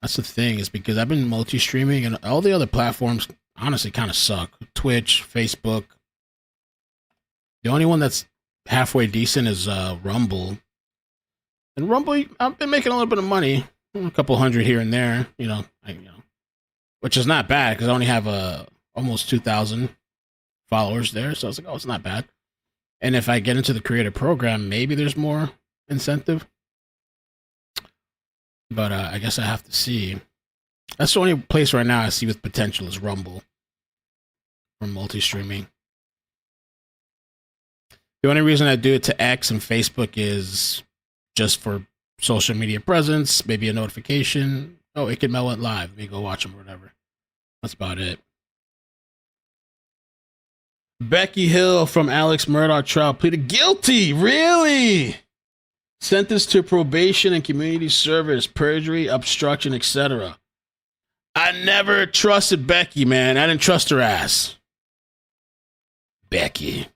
That's the thing, is because I've been multi-streaming and all the other platforms honestly kind of suck. Twitch, Facebook. The only one that's halfway decent is Rumble. And Rumble, I've been making a little bit of money, a couple hundred here and there, which is not bad because I only have almost 2,000 followers there. So I was like, oh, it's not bad. And if I get into the creator program, maybe there's more incentive. But I guess I have to see. That's the only place right now I see with potential is Rumble for multi-streaming. The only reason I do it to X and Facebook is just for social media presence, maybe a notification. Oh, iCkEdMeL went live. Let me go watch them or whatever. That's about it. Becky Hill from Alex Murdaugh trial pleaded guilty. Really? Sentenced to probation and community service, perjury, obstruction, etc. I never trusted Becky, man. I didn't trust her ass. Becky.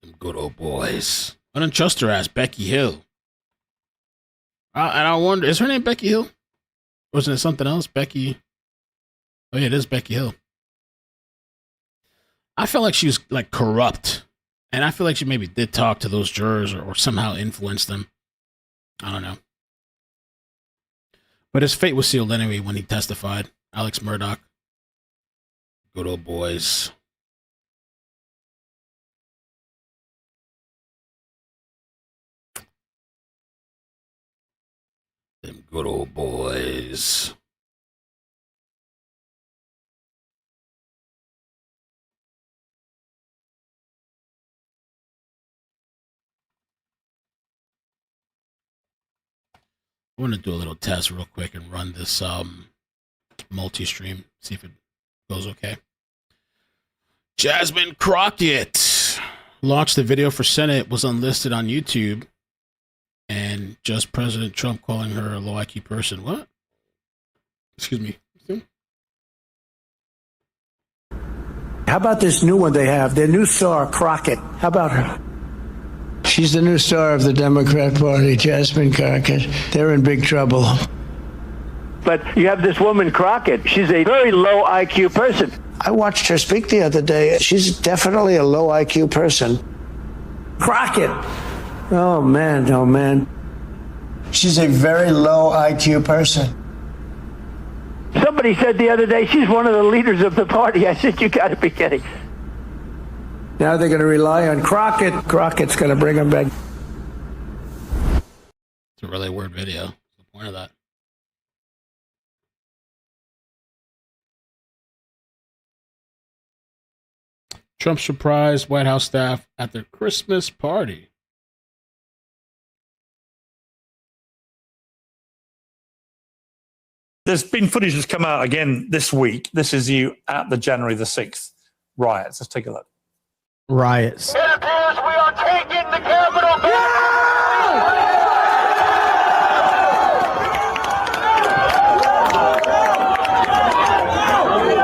Them good old boys. I didn't trust her ass. Becky Hill. And I wonder, is her name Becky Hill? Or wasn't it something else? Becky. Oh, yeah, it is Becky Hill. I felt like she was like corrupt. And I feel like she maybe did talk to those jurors or somehow influence them. I don't know. But his fate was sealed anyway when he testified. Alex Murdoch. Good old boys. Them good old boys. I want to do a little test real quick and run this multi-stream, see if it goes okay. Jasmine Crockett launched the video for Senate, was unlisted on YouTube, and just President Trump calling her a low IQ person. What? Excuse me. How about this new one they have? Their new star, Crockett. How about her? She's the new star of the Democrat Party, Jasmine Crockett. They're in big trouble. But you have this woman, Crockett. She's a very low IQ person. I watched her speak the other day. She's definitely a low IQ person. Crockett. Oh, man. Oh, man. She's a very low IQ person. Somebody said the other day she's one of the leaders of the party. I said, you got to be kidding. Now they're going to rely on Crockett. Crockett's going to bring them back. It's a really weird video. What's the point of that? Trump surprised White House staff at their Christmas party. There's been footage that's come out again this week. This is you at the January the 6th riots. Let's take a look. Riots. It appears we are taking the Capitol back.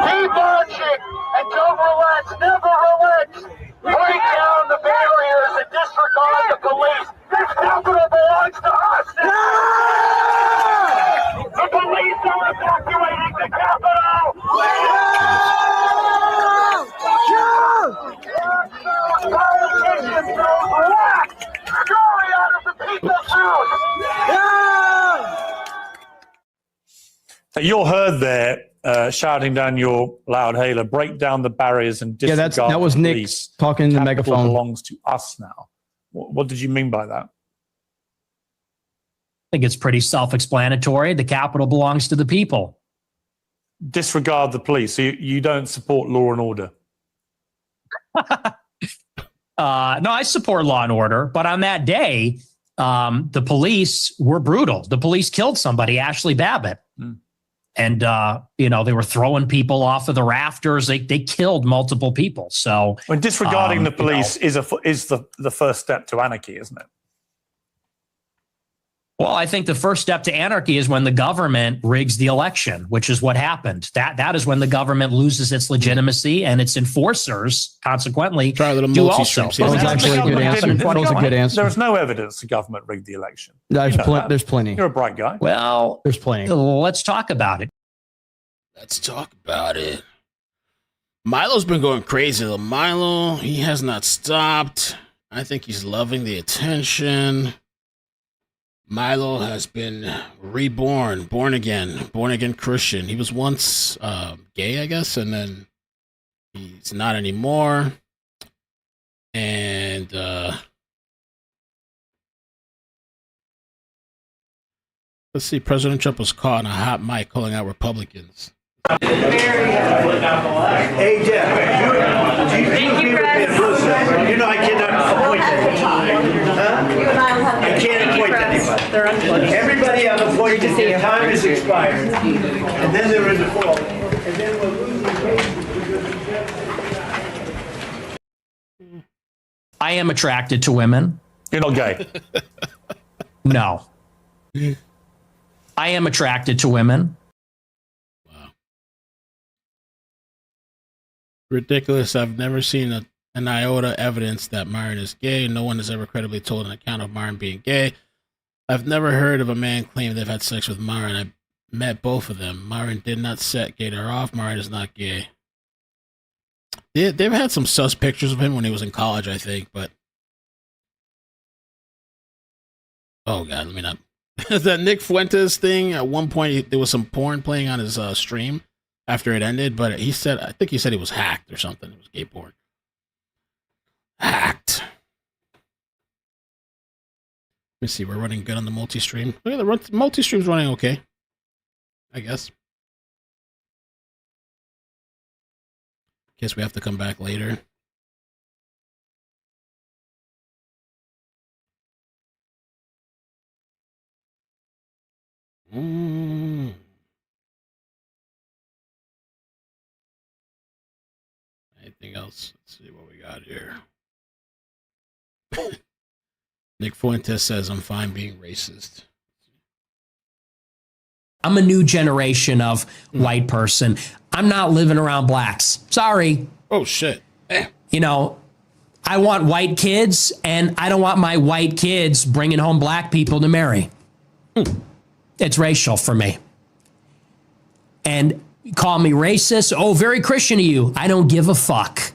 Keep marching and don't relax. Never relax. Break down the barriers and disregard the police. This Capitol belongs to us. The police are evacuating the Capitol. Politicians don't relax. Scurry out of the people's house. So you're heard there shouting down your loud hailer, break down the barriers and disregard that was the Nick police. talking in the Capitol megaphone. belongs to us now. What did you mean by that? I think it's pretty self-explanatory. The Capitol belongs to the people. Disregard the police. So you don't support law and order. No, I support law and order, but on that day, the police were brutal. The police killed somebody, Ashley Babbitt. And, they were throwing people off of the rafters. They killed multiple people. So When disregarding the police is the first step to anarchy, isn't it? Well, I think the first step to anarchy is when the government rigs the election, which is what happened. That is when the government loses its legitimacy and its enforcers, consequently, do also. That was actually a good answer. That was a good answer. There is no evidence the government rigged the election. There's plenty. You're a bright guy. Well, there's plenty. Let's talk about it. Let's talk about it. Milo's been going crazy. Though. Milo, he has not stopped. I think he's loving the attention. Milo has been reborn, born again Christian. He was once gay, I guess, and then he's not anymore. And let's see, President Trump was caught on a hot mic calling out Republicans. Hey, Jeff, you know I cannot appoint anybody. I can't appoint anybody. They're unplugging. Everybody I've appointed, their time is expired. And then they're in the fall. And then we'll lose the I am attracted to women. You're not gay. No. I am attracted to women. Ridiculous. I've never seen an iota evidence that Myron is gay. No one has ever credibly told an account of Myron being gay. I've never heard of a man claiming they've had sex with Myron. I met both of them. Myron did not set Gator off. Myron is not gay. They've had some sus pictures of him when he was in college, I think, but... Oh, God, let me not that Nick Fuentes thing. At one point, there was some porn playing on his stream after it ended, but I think he said it was hacked or something. It was gay porn. Hacked. Let me see. We're running good on the multi-stream. Look at the multi-stream's running okay, I guess. Guess we have to come back later. Anything else? Let's see what we got here. Nick Fuentes says, I'm fine being racist. I'm a new generation of white person. I'm not living around blacks. Sorry. Oh, shit. You know, I want white kids, and I don't want my white kids bringing home black people to marry. It's racial for me. And call me racist. Oh, very Christian of you. I don't give a fuck.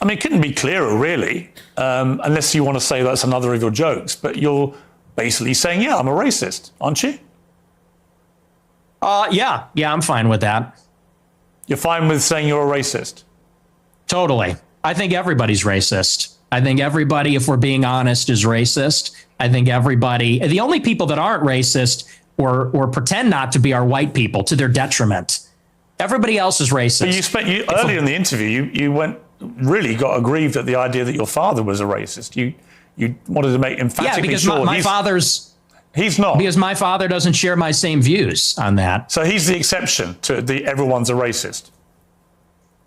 I mean, it couldn't be clearer, really, unless you want to say that's another of your jokes. But you're basically saying, yeah, I'm a racist, aren't you? Yeah, I'm fine with that. You're fine with saying you're a racist? Totally. I think everybody's racist. I think everybody, if we're being honest, is racist. I think everybody, the only people that aren't racist or pretend not to be are white people to their detriment. Everybody else is racist. But earlier in the interview, you really got aggrieved at the idea that your father was a racist. You wanted to make emphatically because sure my father's. He's not. Because my father doesn't share my same views on that. So he's the exception to the everyone's a racist.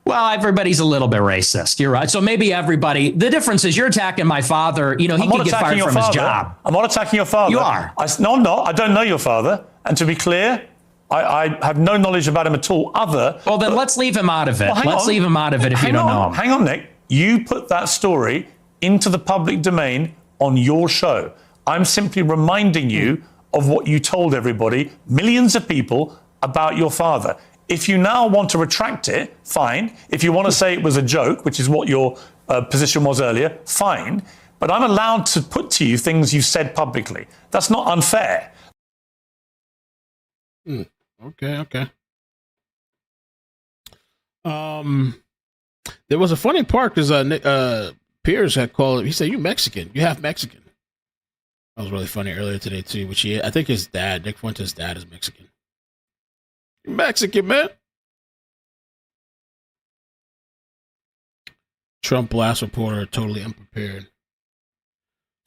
Well, everybody's a little bit racist. You're right. So maybe everybody. The difference is you're attacking my father. You know, he could get fired from his job. I'm not attacking your father. You are. No, I'm not. I don't know your father. And to be clear, I have no knowledge about him at all. Well, then let's leave him out of it. Let's leave him out of it if you don't know him. Hang on, Nick. You put that story into the public domain on your show. I'm simply reminding you of what you told everybody, millions of people, about your father. If you now want to retract it, fine. If you want to say it was a joke, which is what your position was earlier, fine. But I'm allowed to put to you things you've said publicly. That's not unfair. Okay. There was a funny part because Piers had called. He said, "You Mexican? You half Mexican." That was really funny earlier today too. Which I think his dad, Nick Fuentes' dad, is Mexican. You Mexican, man. Trump blast reporter totally unprepared.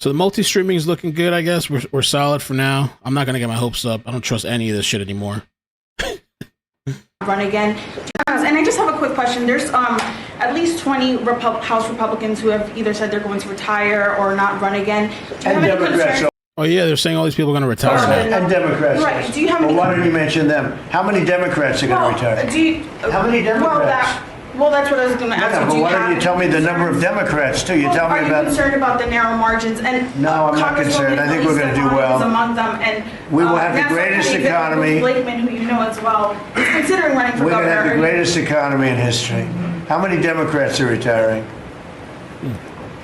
So the multi-streaming is looking good, I guess. We're solid for now. I'm not gonna get my hopes up. I don't trust any of this shit anymore. Run again. And I just have a quick question. There's at least 20 House Republicans who have either said they're going to retire or not run again. Do you have any concern? Oh yeah, they're saying all these people are going to retire. And Democrats. Right. Do you have any? Well, why don't you mention them? How many Democrats are going to retire? How many Democrats? Well, that's what I was going to ask you. But why don't you tell me the number of Democrats too? You tell me about. Are you concerned about the narrow margins? And no, I'm not concerned. I think we're going to do well. Among them, and we will have the greatest economy. Blakeman, who you know as well, is considering running for governor. We're going to have the greatest economy in history. How many Democrats are retiring?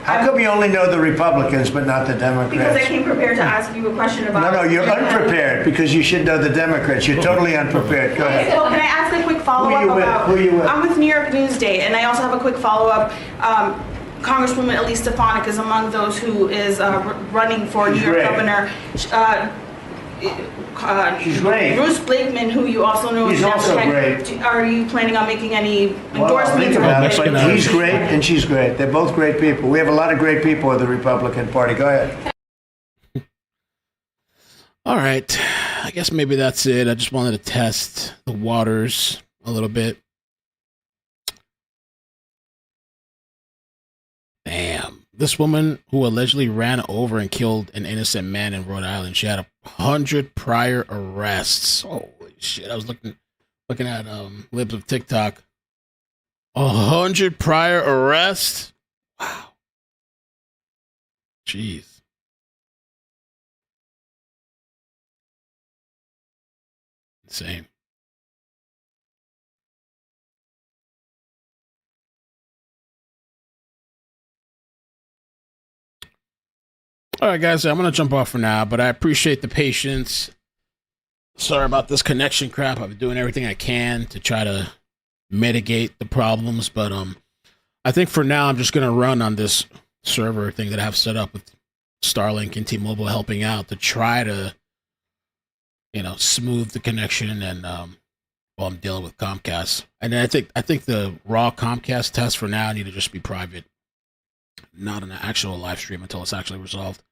How come you only know the Republicans but not the Democrats? Because I came prepared to ask you a question about. No, you're unprepared because you should know the Democrats. You're totally unprepared. Go ahead. So can I ask a quick follow-up about? Who are you with? I'm with New York Newsday, and I also have a quick follow-up. Congresswoman Elise Stefanik is among those who is running for New York governor. She's great. Bruce Blakeman, who you also know, he's also great. Are you planning on making any endorsements? Think about it, but he's great and she's great. They're both great people. We have a lot of great people in the Republican Party. Go ahead. All right. I guess maybe that's it. I just wanted to test the waters a little bit. Damn. This woman who allegedly ran over and killed an innocent man in Rhode Island, she had 100 prior arrests. Holy shit. I was looking at libs of TikTok. 100 prior arrests? Wow. Jeez. Insane. All right, guys, I'm going to jump off for now, but I appreciate the patience. Sorry about this connection crap. I've been doing everything I can to try to mitigate the problems, but I think for now I'm just going to run on this server thing that I have set up with Starlink and T-Mobile helping out to try to, smooth the connection and while I'm dealing with Comcast. And then I think the raw Comcast tests for now need to just be private, not an actual live stream until it's actually resolved.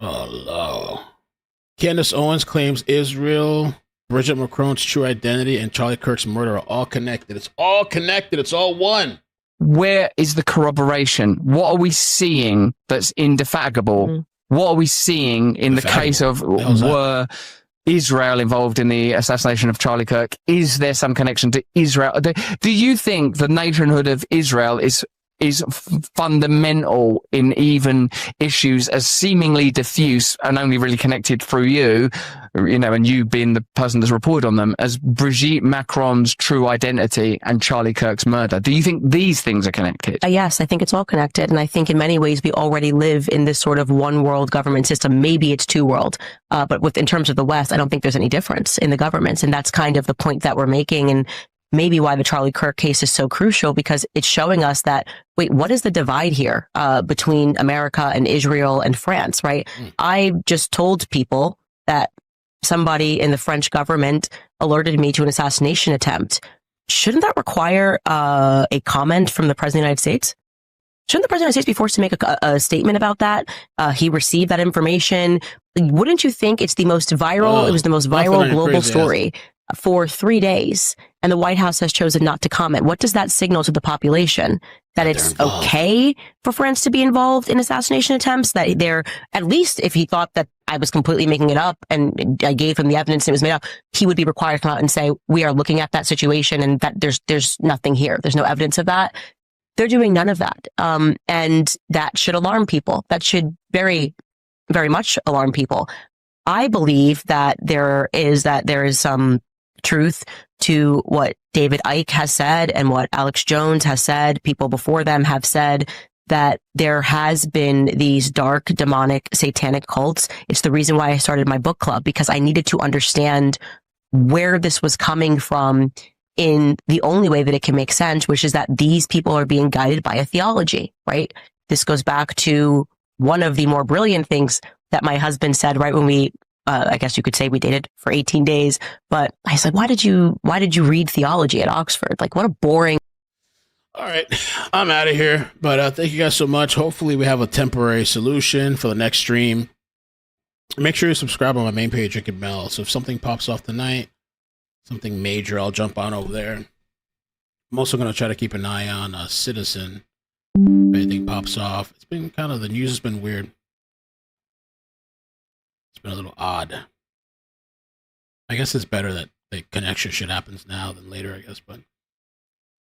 Oh, no. Candace Owens claims Israel, Bridget Macron's true identity, and Charlie Kirk's murder are all connected. It's all connected. It's all one. Where is the corroboration? What are we seeing that's indefatigable? What are we seeing in the case of were Israel involved in the assassination of Charlie Kirk? Is there some connection to Israel? Do you think the nationhood of Israel is fundamental in even issues as seemingly diffuse and only really connected through you, and you being the person that's reported on them, as Brigitte Macron's true identity and Charlie Kirk's murder? Do you think these things are connected? Yes, I think it's all connected. And I think in many ways we already live in this sort of one world government system. Maybe it's two world. But in terms of the West, I don't think there's any difference in the governments. And that's kind of the point that we're making. And maybe why the Charlie Kirk case is so crucial, because it's showing us that, wait, what is the divide here between America and Israel and France, right? I just told people that somebody in the French government alerted me to an assassination attempt. Shouldn't that require a comment from the President of the United States? Shouldn't the President of the United States be forced to make a statement about that? He received that information. Wouldn't you think it's the most viral, it was the most viral global story for 3 days, and the White House has chosen not to comment? What does that signal to the population? That it's okay for France to be involved in assassination attempts? That they're, at least if he thought that I was completely making it up and I gave him the evidence and it was made up, he would be required to come out and say, we are looking at that situation and that there's nothing here. There's no evidence of that. They're doing none of that. And that should alarm people. That should very, very much alarm people. I believe that there is some truth to what David Icke has said and what Alex Jones has said. People before them have said that there has been these dark, demonic, satanic cults. It's the reason why I started my book club, because I needed to understand where this was coming from in the only way that it can make sense, which is that these people are being guided by a theology, right? This goes back to one of the more brilliant things that my husband said right when we, I guess you could say we dated for 18 days. But I said, why did you read theology at Oxford? Like, what a boring. All right, I'm out of here. But thank you guys so much. Hopefully we have a temporary solution for the next stream. Make sure you subscribe on my main page, iCkEdMeL. So if something pops off tonight, something major, I'll jump on over there. I'm also going to try to keep an eye on Citizen. If anything pops off. It's been kind of, the news has been weird. It's been a little odd. I guess it's better that the connection shit happens now than later, I guess, but